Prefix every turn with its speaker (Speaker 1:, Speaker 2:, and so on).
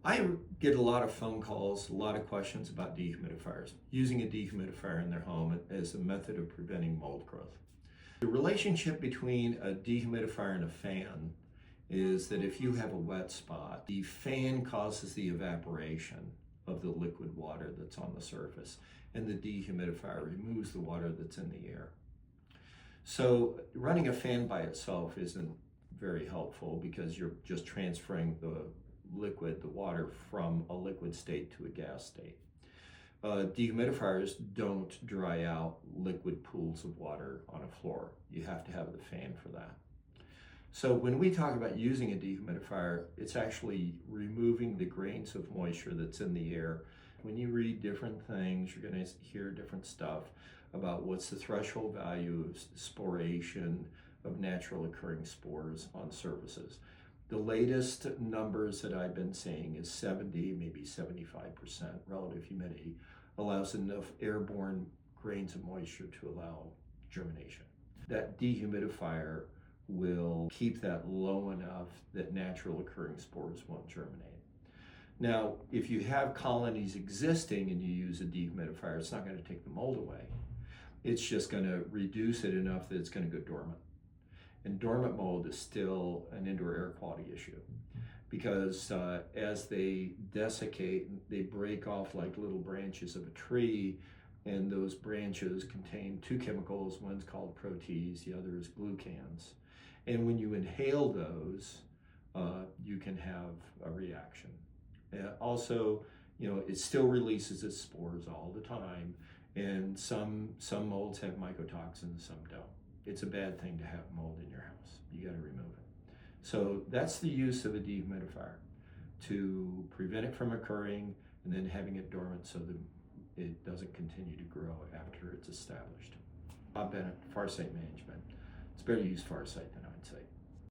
Speaker 1: I get a lot of phone calls, a lot of questions about dehumidifiers, using a dehumidifier in their home as a method of preventing mold growth. The relationship between a dehumidifier and a fan is that if you have a wet spot, the fan causes the evaporation of the liquid water that's on the surface, and the dehumidifier removes the water that's in the air. So running a fan by itself isn't very helpful because you're just transferring the water from a liquid state to a gas state. Dehumidifiers don't dry out liquid pools of water on a floor. You have to have the fan for that. So when we talk about using a dehumidifier, it's actually removing the grains of moisture that's in the air. When you read different things, you're going to hear different stuff about what's the threshold value of sporation of natural occurring spores on surfaces. The latest numbers that I've been seeing is 70, maybe 75% relative humidity allows enough airborne grains of moisture to allow germination. That dehumidifier will keep that low enough that natural occurring spores won't germinate. Now, if you have colonies existing and you use a dehumidifier, it's not going to take the mold away. It's just going to reduce it enough that it's going to go dormant. And dormant mold is still an indoor air quality issue because as they desiccate, they break off like little branches of a tree, and those branches contain two chemicals. One's called protease, the other is glucans. And when you inhale those, you can have a reaction. Also, it still releases its spores all the time, and some molds have mycotoxins, some don't. It's a bad thing to have mold in your house. You got to remove it. So that's the use of a dehumidifier, to prevent it from occurring and then having it dormant so that it doesn't continue to grow after it's established. Bob Bennett, Farsight Management. It's better to use Farsight than